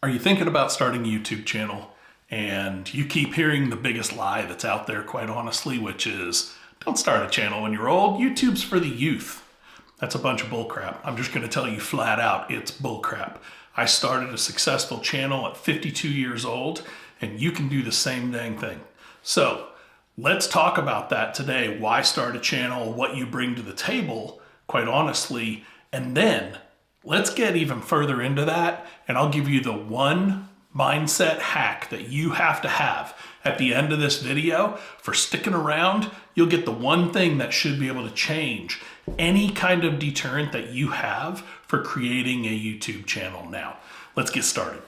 Are you thinking about starting a YouTube channel and you keep hearing the biggest lie that's out there, quite honestly, which is don't start a channel when you're old. YouTube's for the youth. That's a bunch of bullcrap. I'm just going to tell you flat out, it's bullcrap. I started a successful channel at 52 years old, and you can do the same dang thing. So let's talk about that today. Why start a channel, what you bring to the table, quite honestly, and then let's get even further into that, and I'll give you the one mindset hack that you have to have at the end of this video. For sticking around, you'll get the one thing that should be able to change any kind of deterrent that you have for creating a YouTube channel. Now, let's get started.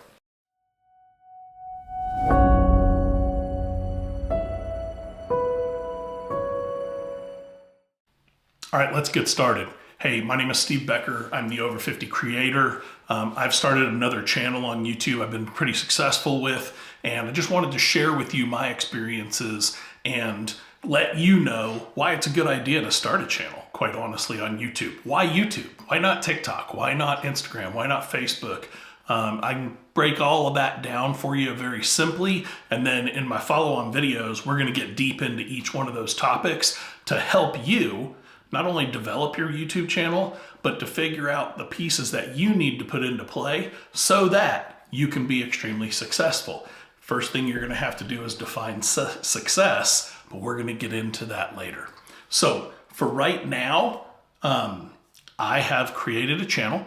All right, let's get started. Hey, my name is Steve Becker. I'm the Over 50 creator. I've started another channel on YouTube I've been pretty successful with, and I just wanted to share with you my experiences and let you know why it's a good idea to start a channel, quite honestly, on YouTube. Why YouTube? Why not TikTok? Why not Instagram? Why not Facebook? I can break all of that down for you very simply, and then in my follow-on videos, we're gonna get deep into each one of those topics to help you not only develop your YouTube channel, but to figure out the pieces that you need to put into play so that you can be extremely successful. First thing you're gonna have to do is define success, but we're gonna get into that later. So for right now, I have created a channel.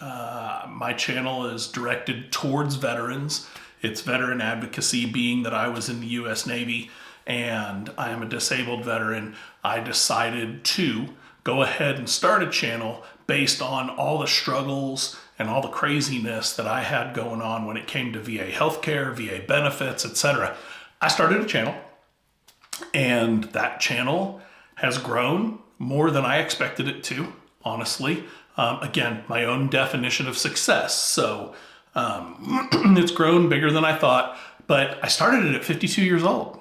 My channel is directed towards veterans. It's veteran advocacy, being that I was in the US Navy and I am a disabled veteran. I decided to go ahead and start a channel based on all the struggles and all the craziness that I had going on when it came to VA healthcare, VA benefits, etc. I started a channel, and that channel has grown more than I expected it to, honestly. Again, my own definition of success. So it's grown bigger than I thought, but I started it at 52 years old.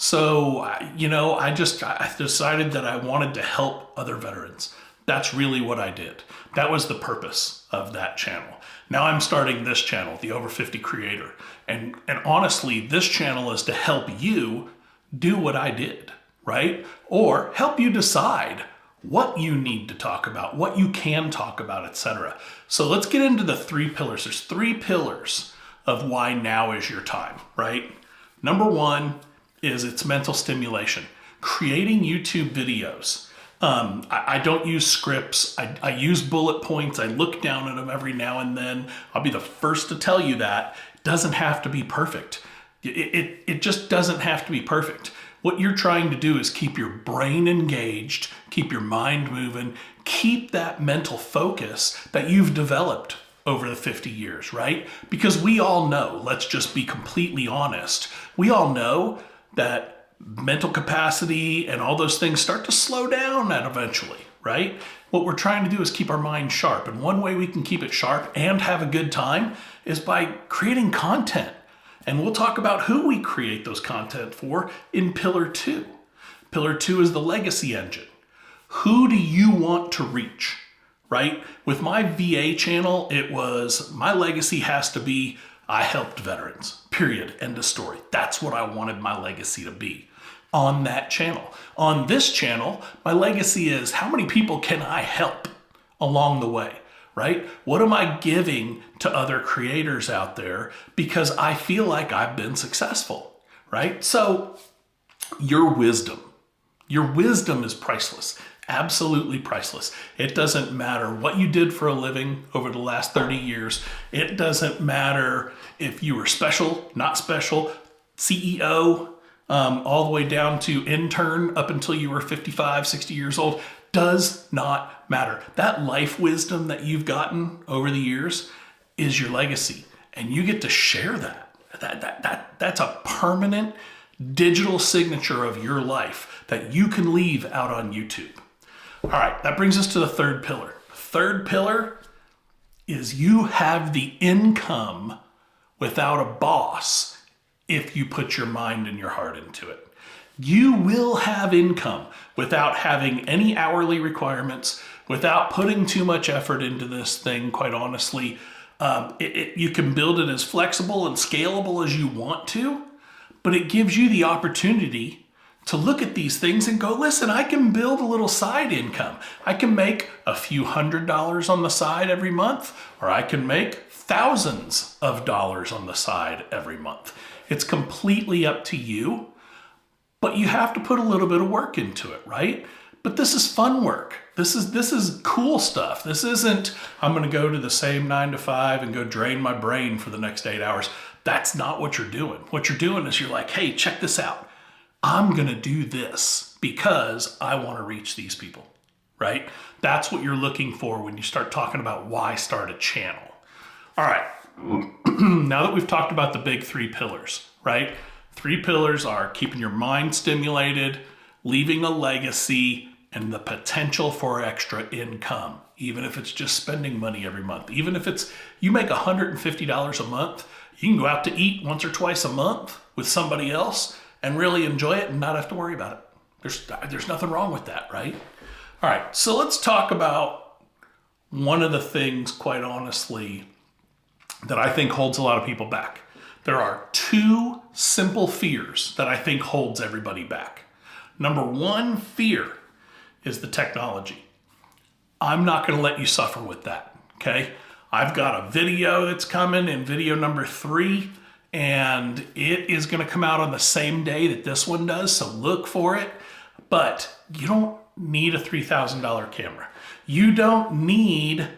So, I decided that I wanted to help other veterans. That's really what I did. That was the purpose of that channel. Now I'm starting this channel, the Over 50 Creator. And honestly, this channel is to help you do what I did, right? Or help you decide what you need to talk about, what you can talk about, etc. So let's get into the three pillars. There's three pillars of why now is your time, right? Number one is it's mental stimulation. Creating YouTube videos. I don't use scripts. I use bullet points. I look down at them every now and then. I'll be the first to tell you that. It doesn't have to be perfect. It just doesn't have to be perfect. What you're trying to do is keep your brain engaged, keep your mind moving, keep that mental focus that you've developed over the 50 years, right? Because we all know, let's just be completely honest, we all know that mental capacity and all those things start to slow down eventually, right? What we're trying to do is keep our mind sharp. And one way we can keep it sharp and have a good time is by creating content. And we'll talk about who we create those content for in pillar two. Pillar two is the legacy engine. Who do you want to reach, right? With my VA channel, it was my legacy has to be I helped veterans, period, end of story. That's what I wanted my legacy to be on that channel. On this channel, my legacy is how many people can I help along the way, right? What am I giving to other creators out there because I feel like I've been successful, right? So your wisdom is priceless. Absolutely priceless. It doesn't matter what you did for a living over the last 30 years. It doesn't matter if you were special, not special, CEO, all the way down to intern up until you were 55, 60 years old. Does not matter. That life wisdom that you've gotten over the years is your legacy, and you get to share that. That's a permanent digital signature of your life that you can leave out on YouTube. All right, that brings us to the third pillar. Third pillar is you have the income without a boss if you put your mind and your heart into it. You will have income without having any hourly requirements, without putting too much effort into this thing, quite honestly. You can build it as flexible and scalable as you want to, but it gives you the opportunity to look at these things and go, listen, I can build a little side income. I can make a few $100s on the side every month, or I can make thousands of dollars on the side every month. It's completely up to you, but you have to put a little bit of work into it, right? But this is fun work. This is cool stuff. This isn't, I'm gonna go to the same 9 to 5 and go drain my brain for the next 8 hours. That's not what you're doing. What you're doing is you're like, hey, check this out. I'm gonna do this because I wanna reach these people, right? That's what you're looking for when you start talking about why start a channel. All right, now that we've talked about the big 3 pillars, right? 3 pillars are keeping your mind stimulated, leaving a legacy, and the potential for extra income, even if it's just spending money every month. Even if it's, you make $150 a month, you can go out to eat once or twice a month with somebody else and really enjoy it and not have to worry about it. There's nothing wrong with that, right? All right, so let's talk about one of the things, quite honestly, that I think holds a lot of people back. There are 2 simple fears that I think holds everybody back. Number 1 fear is the technology. I'm not gonna let you suffer with that, okay? I've got a video that's coming in video number 3, and it is gonna come out on the same day that this one does, so look for it. But you don't need a $3,000 camera. You don't need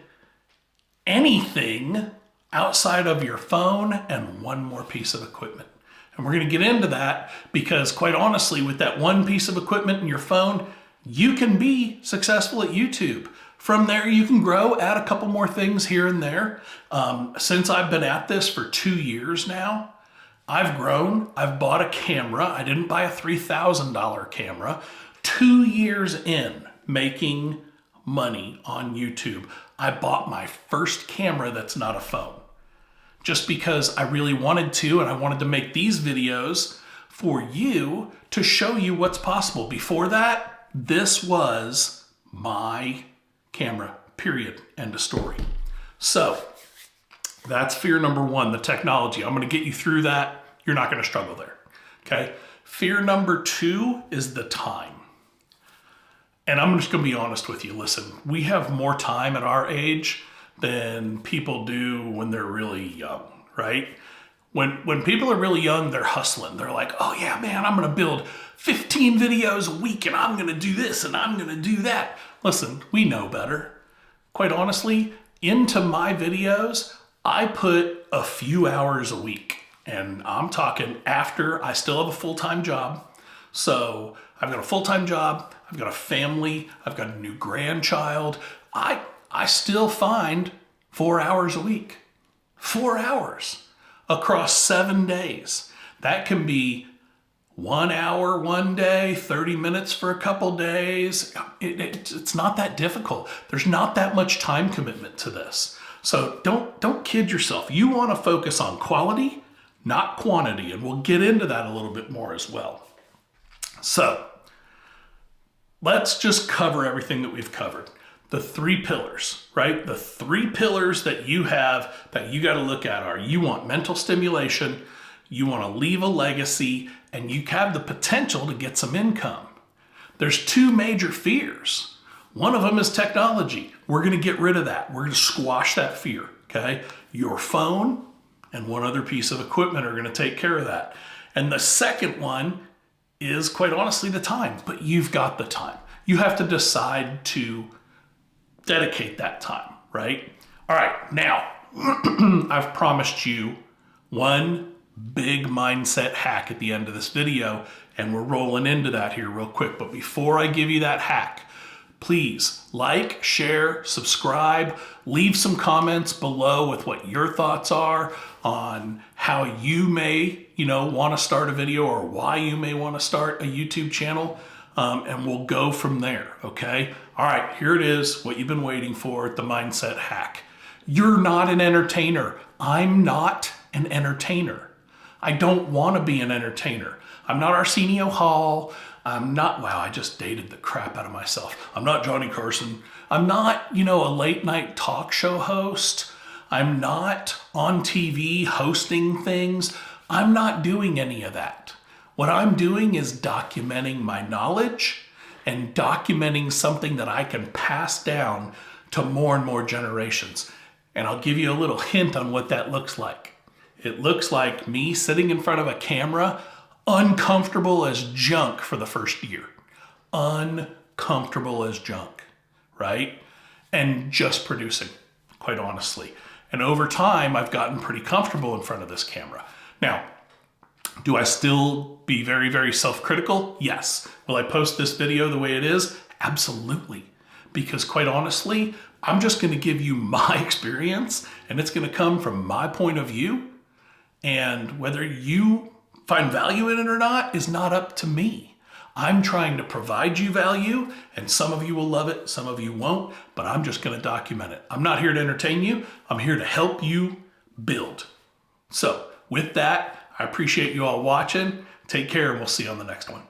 anything outside of your phone and one more piece of equipment. And we're gonna get into that because quite honestly, with that one piece of equipment and your phone, you can be successful at YouTube. From there, you can grow, add a couple more things here and there. Since I've been at this for 2 years now, I've grown. I've bought a camera. I didn't buy a $3,000 camera. 2 years in making money on YouTube, I bought my first camera that's not a phone. Just because I really wanted to, and I wanted to make these videos for you to show you what's possible. Before that, this was my camera, period, end of story. So that's fear number 1, the technology. I'm gonna get you through that. You're not gonna struggle there, okay? Fear number 2 is the time. And I'm just gonna be honest with you. Listen, we have more time at our age than people do when they're really young, right? When people are really young, they're hustling. They're like, oh yeah, man, I'm gonna build 15 videos a week and I'm gonna do this and I'm gonna do that. Listen, we know better. Quite honestly, into my videos, I put a few hours a week, and I'm talking after I still have a full-time job. So I've got a full-time job, I've got a family, I've got a new grandchild. I still find 4 hours a week, 4 hours across 7 days. That can be 1 hour one day, 30 minutes for a couple days. It's not that difficult. There's not that much time commitment to this. So don't kid yourself. You want to focus on quality, not quantity, and we'll get into that a little bit more as well. So let's just cover everything that we've covered. The 3 pillars, right? The 3 pillars that you have that you got to look at are: you want mental stimulation, you want to leave a legacy, and you have the potential to get some income. There's 2 major fears. One of them is technology. We're going to get rid of that. We're going to squash that fear, okay? Your phone and one other piece of equipment are going to take care of that. And the second one is, quite honestly, the time. But you've got the time. You have to decide to dedicate that time, right? All right, now, I've promised you one big mindset hack at the end of this video, and we're rolling into that here real quick. But before I give you that hack, please like, share, subscribe, leave some comments below with what your thoughts are on how you may, want to start a video, or why you may want to start a YouTube channel. And we'll go from there, okay? All right, here it is, what you've been waiting for, the mindset hack. You're not an entertainer. I'm not an entertainer. I don't want to be an entertainer. I'm not Arsenio Hall. I'm not, wow, I just dated the crap out of myself. I'm not Johnny Carson. I'm not, a late night talk show host. I'm not on TV hosting things. I'm not doing any of that. What I'm doing is documenting my knowledge and documenting something that I can pass down to more and more generations. And I'll give you a little hint on what that looks like. It looks like me sitting in front of a camera, uncomfortable as junk for the first year. Uncomfortable as junk, right? And just producing, quite honestly. And over time, I've gotten pretty comfortable in front of this camera. Now, do I still be very, very self-critical? Yes. Will I post this video the way it is? Absolutely. Because quite honestly, I'm just going to give you my experience, and it's going to come from my point of view. And whether you find value in it or not is not up to me. I'm trying to provide you value, and some of you will love it, some of you won't, but I'm just going to document it. I'm not here to entertain you. I'm here to help you build. So with that, I appreciate you all watching. Take care, and we'll see you on the next one.